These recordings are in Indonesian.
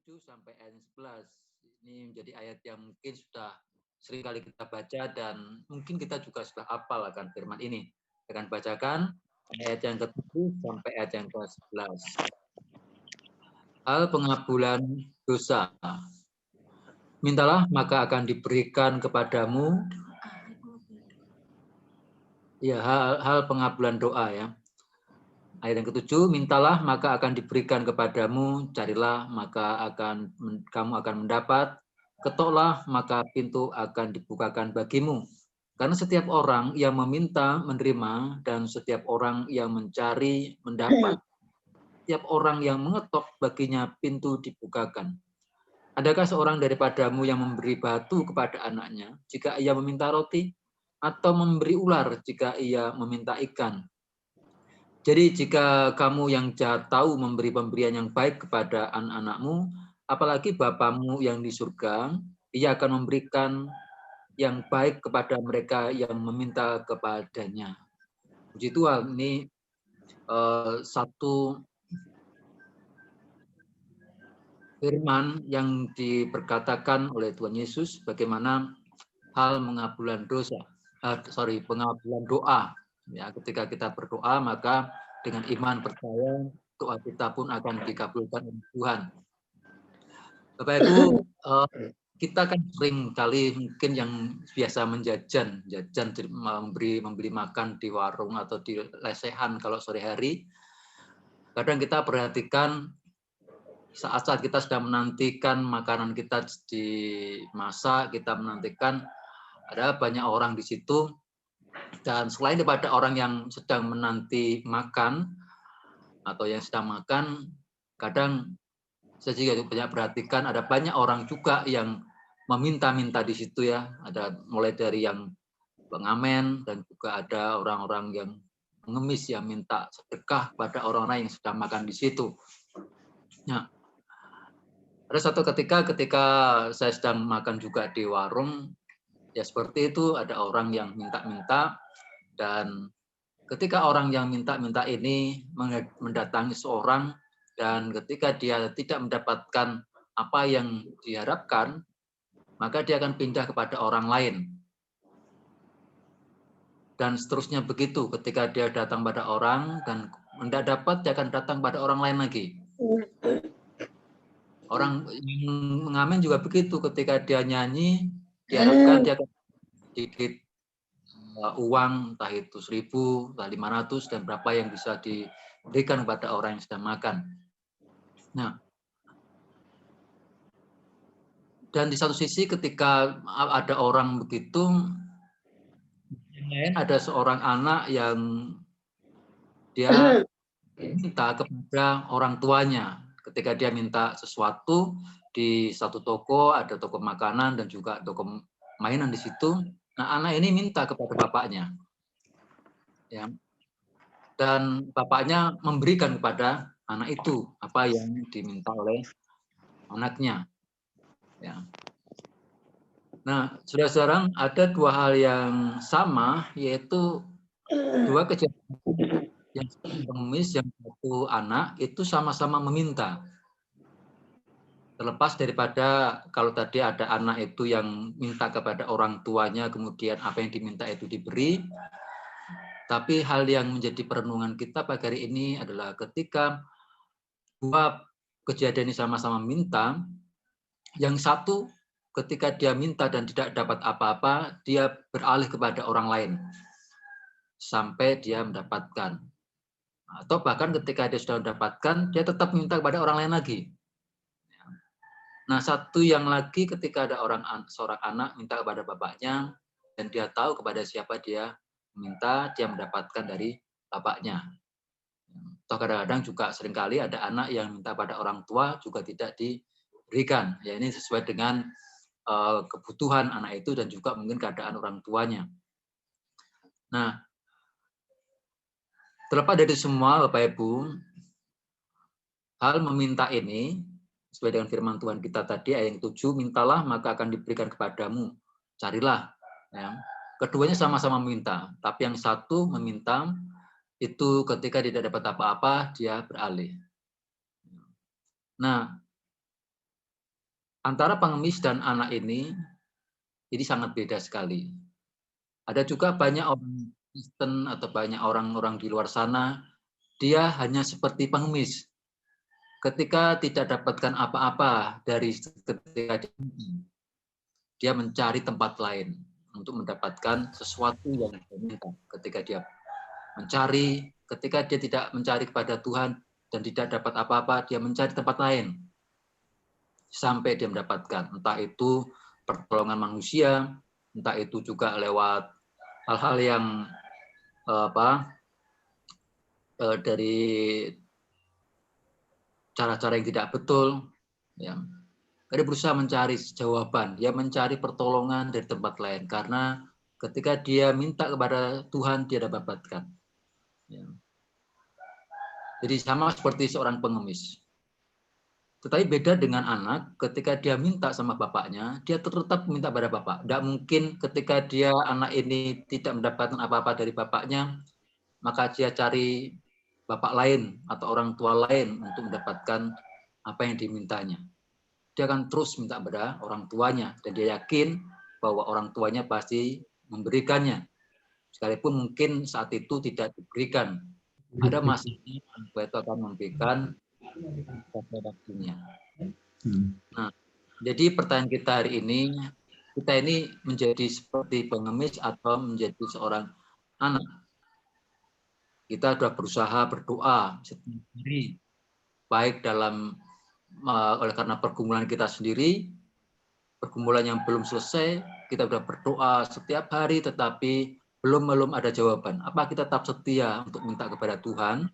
7 sampai ayat 11. Ini menjadi ayat yang mungkin sudah sering kali kita baca dan mungkin kita juga sudah hafal akan firman ini. Akan bacakan ayat yang ke-7 sampai ayat yang ke-11. Hal pengabulan dosa. Mintalah maka akan diberikan kepadamu. Ya, hal pengabulan doa ya. Ayat yang ke-7, mintalah maka akan diberikan kepadamu, carilah maka kamu akan mendapat, ketoklah maka pintu akan dibukakan bagimu. Karena setiap orang yang meminta menerima dan setiap orang yang mencari mendapat. Setiap orang yang mengetok baginya pintu dibukakan. Adakah seorang daripadamu yang memberi batu kepada anaknya jika ia meminta roti, atau memberi ular jika ia meminta ikan? Jadi jika kamu yang jahat tahu memberi pemberian yang baik kepada anak-anakmu, apalagi Bapamu yang di surga, Ia akan memberikan yang baik kepada mereka yang meminta kepadanya. Puji Tuhan, ini satu firman yang diperkatakan oleh Tuhan Yesus bagaimana hal pengabulan doa. Ya, ketika kita berdoa maka dengan iman percaya doa kita pun akan dikabulkan oleh Tuhan. Bapak Ibu, kita kan sering kali mungkin yang biasa menjajan membeli makan di warung atau di lesehan kalau sore hari. Kadang kita perhatikan saat-saat kita sedang menantikan makanan kita dimasak, kita menantikan ada banyak orang di situ. Dan selain daripada orang yang sedang menanti makan atau yang sedang makan, kadang saya juga banyak perhatikan ada banyak orang juga yang meminta-minta di situ ya. Ada mulai dari yang pengamen dan juga ada orang-orang yang mengemis yang minta sedekah pada orang-orang yang sedang makan di situ. Nah, ada satu ketika saya sedang makan juga di warung, ya seperti itu ada orang yang minta-minta. Dan ketika orang yang minta-minta ini mendatangi seorang dan ketika dia tidak mendapatkan apa yang diharapkan, maka dia akan pindah kepada orang lain. Dan seterusnya begitu, ketika dia datang pada orang dan tidak dapat, dia akan datang pada orang lain lagi. Orang yang mengamen juga begitu, ketika dia nyanyi, diharapkan dia akan sedikit uang, entah itu 1.000, entah 500, dan berapa yang bisa diberikan kepada orang yang sedang makan. Nah, dan di satu sisi ketika ada orang begitu, yang lain ada seorang anak yang dia minta kepada orang tuanya. Ketika dia minta sesuatu di satu toko, ada toko makanan dan juga toko mainan di situ. Nah, anak ini minta kepada bapaknya. Ya. Dan bapaknya memberikan kepada anak itu apa yang diminta oleh anaknya. Ya. Nah, saudara-saudara, ada dua hal yang sama, yaitu dua kejadian yang pengemis, yang satu anak, itu sama-sama meminta. Terlepas daripada kalau tadi ada anak itu yang minta kepada orang tuanya, kemudian apa yang diminta itu diberi, tapi hal yang menjadi perenungan kita pagi hari ini adalah ketika dua kejadian ini sama-sama minta, yang satu ketika dia minta dan tidak dapat apa-apa, dia beralih kepada orang lain sampai dia mendapatkan. Atau bahkan ketika dia sudah mendapatkan, dia tetap minta kepada orang lain lagi. Nah, satu yang lagi ketika ada seorang anak minta kepada bapaknya dan dia tahu kepada siapa dia minta, dia mendapatkan dari bapaknya. Atau kadang-kadang juga seringkali ada anak yang minta pada orang tua juga tidak diberikan. Ya, ini sesuai dengan kebutuhan anak itu dan juga mungkin keadaan orang tuanya. Nah, terlepas dari semua Bapak Ibu, hal meminta ini sesuai dengan firman Tuhan kita tadi ayat yang 7, mintalah maka akan diberikan kepadamu, carilah. Ya. Keduanya sama-sama meminta, tapi yang satu meminta itu ketika tidak dapat apa-apa dia beralih. Nah, Antara pengemis dan anak ini sangat beda sekali. Ada juga banyak orang Kristen atau banyak orang-orang di luar sana, dia hanya seperti pengemis. Ketika tidak dapatkan apa-apa dari ketika dia mencari tempat lain untuk mendapatkan sesuatu yang dia minta. Ketika dia mencari, ketika dia tidak mencari kepada Tuhan dan tidak dapat apa-apa, dia mencari tempat lain sampai dia mendapatkan. Entah itu pertolongan manusia, entah itu juga lewat hal-hal yang dari cara-cara yang tidak betul, ya. Dia berusaha mencari jawaban, dia mencari pertolongan dari tempat lain, karena ketika dia minta kepada Tuhan, dia dapatkan. Ya. Jadi sama seperti seorang pengemis. Tetapi beda dengan anak, ketika dia minta sama bapaknya, dia tetap minta pada bapak. Tidak mungkin ketika dia anak ini tidak mendapatkan apa-apa dari bapaknya, maka dia cari bapak lain atau orang tua lain untuk mendapatkan apa yang dimintanya. Dia akan terus minta pada orang tuanya, dan dia yakin bahwa orang tuanya pasti memberikannya. Sekalipun mungkin saat itu tidak diberikan. Ada masanya orang tua itu akan memberikan pada waktunya. Nah, jadi pertanyaan kita hari ini, kita ini menjadi seperti pengemis atau menjadi seorang anak? Kita sudah berusaha berdoa setiap hari, baik dalam oleh karena pergumulan kita sendiri, pergumulan yang belum selesai, kita sudah berdoa setiap hari, tetapi belum ada jawaban. Apa kita tetap setia untuk minta kepada Tuhan?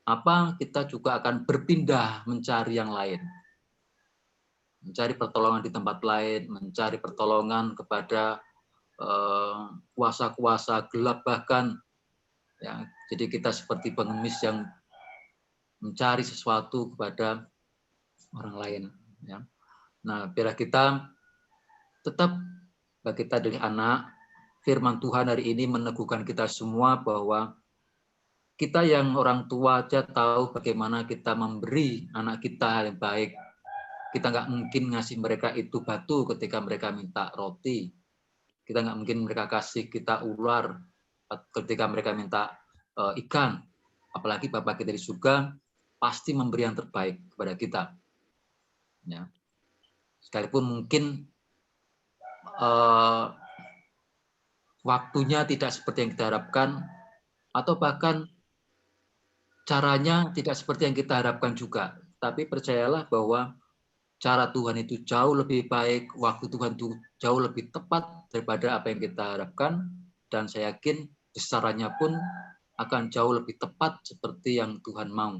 Apa kita juga akan berpindah mencari yang lain? Mencari pertolongan di tempat lain, mencari pertolongan kepada kuasa-kuasa gelap bahkan. Ya, jadi kita seperti pengemis yang mencari sesuatu kepada orang lain. Ya. Nah, biarlah kita tetap, kita dari anak, firman Tuhan hari ini meneguhkan kita semua bahwa kita yang orang tua aja tahu bagaimana kita memberi anak kita yang baik. Kita nggak mungkin ngasih mereka itu batu ketika mereka minta roti. Kita nggak mungkin mereka kasih kita ular ketika mereka minta ikan. Apalagi Bapa kita di surga pasti memberi yang terbaik kepada kita. Ya. Sekalipun mungkin waktunya tidak seperti yang kita harapkan, atau bahkan caranya tidak seperti yang kita harapkan juga. Tapi percayalah bahwa cara Tuhan itu jauh lebih baik, waktu Tuhan itu jauh lebih tepat daripada apa yang kita harapkan, dan saya yakin besarannya pun akan jauh lebih tepat seperti yang Tuhan mau.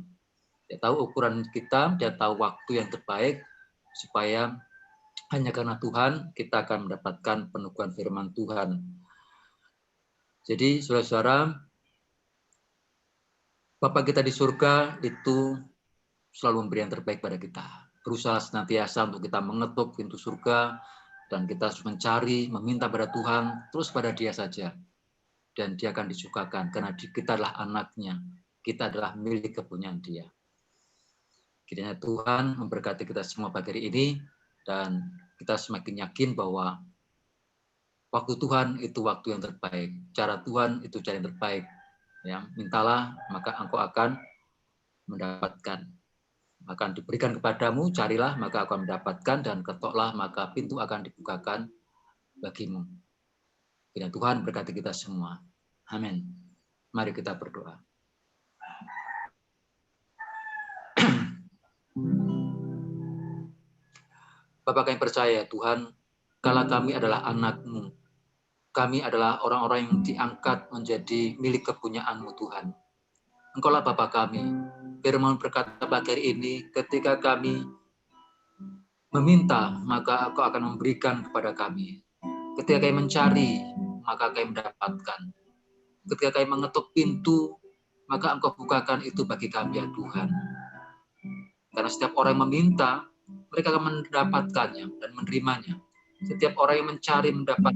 Dia tahu ukuran kita, dia tahu waktu yang terbaik, supaya hanya karena Tuhan kita akan mendapatkan peneguhan firman Tuhan. Jadi saudara-saudara, Bapa kita di surga itu selalu memberi yang terbaik pada kita. Berusaha senantiasa untuk kita mengetuk pintu surga, dan kita harus mencari, meminta pada Tuhan, terus pada Dia saja. Dan Dia akan disukakan, karena kita adalah anaknya. Kita adalah milik kepunyaan Dia. Kiranya Tuhan memberkati kita semua pagi hari ini, dan kita semakin yakin bahwa waktu Tuhan itu waktu yang terbaik. Cara Tuhan itu cara yang terbaik. Ya, mintalah, maka engkau akan mendapatkan. Akan diberikan kepadamu, carilah, maka akan mendapatkan, dan ketoklah, maka pintu akan dibukakan bagimu. Kiranya Tuhan berkati kita semua. Amin. Mari kita berdoa. Bapa, kami percaya Tuhan, kala kami adalah anak-Mu. Kami adalah orang-orang yang diangkat menjadi milik kepunyaan-Mu Tuhan. Engkaulah Bapa kami. Firman berkata pagi hari ini, ketika kami meminta, maka Engkau akan memberikan kepada kami. Ketika kami mencari, maka kami mendapatkan. Ketika kami mengetuk pintu, maka Engkau bukakan itu bagi kami, ya Tuhan. Karena setiap orang yang meminta, mereka akan mendapatkannya dan menerimanya. Setiap orang yang mencari mendapat,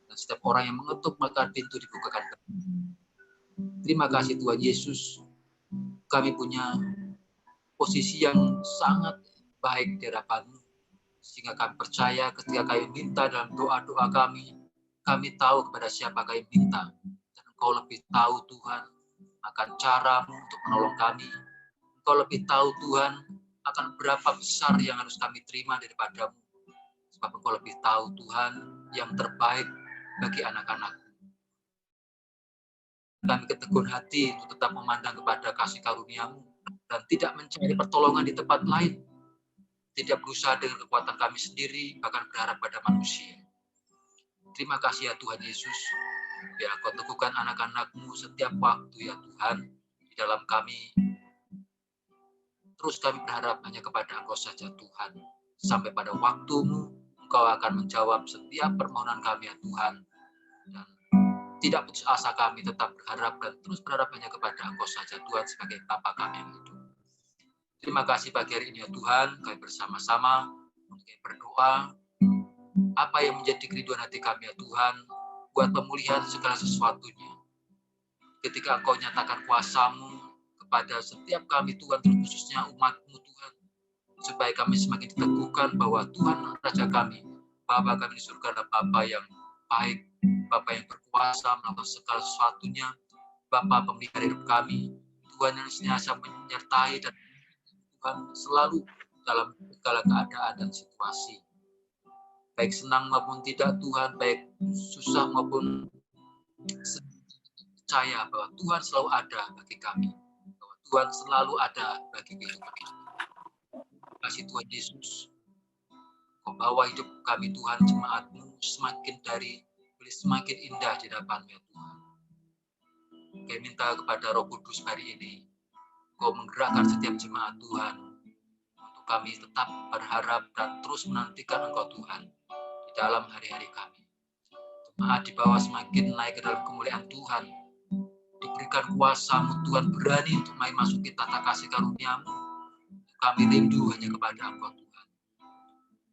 dan setiap orang yang mengetuk, maka pintu dibukakan. Terima kasih Tuhan Yesus. Kami punya posisi yang sangat baik di hadapan-Mu. Sehingga kami percaya ketika kami minta dalam doa-doa kami tahu kepada siapa kami minta. Dan Engkau lebih tahu Tuhan akan caramu untuk menolong kami. Engkau lebih tahu Tuhan akan berapa besar yang harus kami terima daripadamu. Sebab Engkau lebih tahu Tuhan yang terbaik bagi anak-anak. Kami keteguhan hati untuk tetap memandang kepada kasih karunia-Mu dan tidak mencari pertolongan di tempat lain. Tidak berusaha dengan kekuatan kami sendiri, bahkan berharap pada manusia. Terima kasih ya Tuhan Yesus. Biar Kau teguhkan anak-anak-Mu setiap waktu ya Tuhan. Di dalam kami, terus kami berharap hanya kepada Engkau saja Tuhan. Sampai pada waktu-Mu, Engkau akan menjawab setiap permohonan kami ya Tuhan. Dan tidak putus asa kami tetap berharap dan terus berharap hanya kepada Engkau saja Tuhan sebagai Bapa kami yang hidup. Terima kasih pagi hari ini ya Tuhan, kami bersama-sama untuk berdoa. Apa yang menjadi kerinduan hati kami ya Tuhan, buat pemulihan segala sesuatunya. Ketika Engkau nyatakan kuasa-Mu kepada setiap kami Tuhan, terkhususnya umat-Mu Tuhan, supaya kami semakin diteguhkan bahwa Tuhan Raja kami, Bapa kami di surga adalah Bapa yang baik, Bapa yang berkuasa melakukan segala sesuatunya, Bapa pemelihara hidup kami, Tuhan yang senantiasa menyertai dan Tuhan selalu dalam segala keadaan dan situasi. Baik senang maupun tidak Tuhan, baik susah maupun percaya bahwa Tuhan selalu ada bagi kami, bahwa Tuhan selalu ada bagi kehidupan kami. Terima kasih Tuhan Yesus. Kau bawa hidup kami Tuhan, jemaat-Mu semakin indah di hadapan-Mu ya Tuhan. Kami minta kepada Roh Kudus hari ini, Kau menggerakkan setiap jemaat Tuhan, untuk kami tetap berharap dan terus menantikan Engkau Tuhan di dalam hari-hari kami. Jemaat di bawah semakin naik ke dalam kemuliaan Tuhan, diberikan kuasa-Mu Tuhan, berani untuk memasuki tata kasih karunia-Mu. Kami rindu hanya kepada Engkau Tuhan.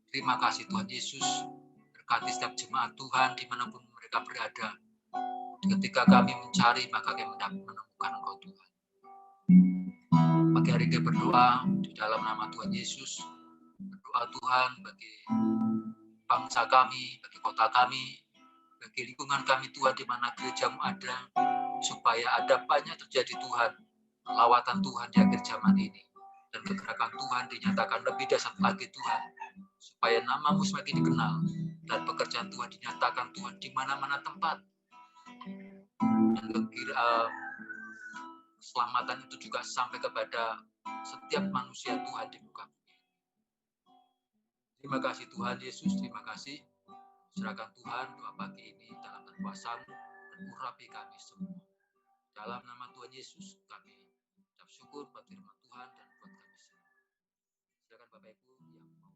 Terima kasih Tuhan Yesus, berkati setiap jemaat Tuhan dimanapun mereka berada. Ketika kami mencari, maka kami menemukan Engkau Tuhan. Pagi hari kami berdoa di dalam nama Tuhan Yesus. Berdoa Tuhan bagi bangsa kami, bagi kota kami, bagi lingkungan kami Tuhan di mana gereja-Mu ada, supaya ada banyak terjadi Tuhan, lawatan Tuhan di akhir zaman ini. Dan kegerakan Tuhan dinyatakan lebih dahsyat lagi Tuhan, supaya nama-Mu semakin dikenal, dan pekerjaan Tuhan dinyatakan Tuhan di mana-mana tempat. Dan keselamatan itu juga sampai kepada setiap manusia Tuhan di muka bumi. Terima kasih Tuhan Yesus, terima kasih. Serahkan Tuhan doa pagi ini dalam kuasa-Mu dan urapi kami semua. Dalam nama Tuhan Yesus kami ucap syukur buat firman Tuhan dan buat kami semua. Silakan Bapak Ibu yang mau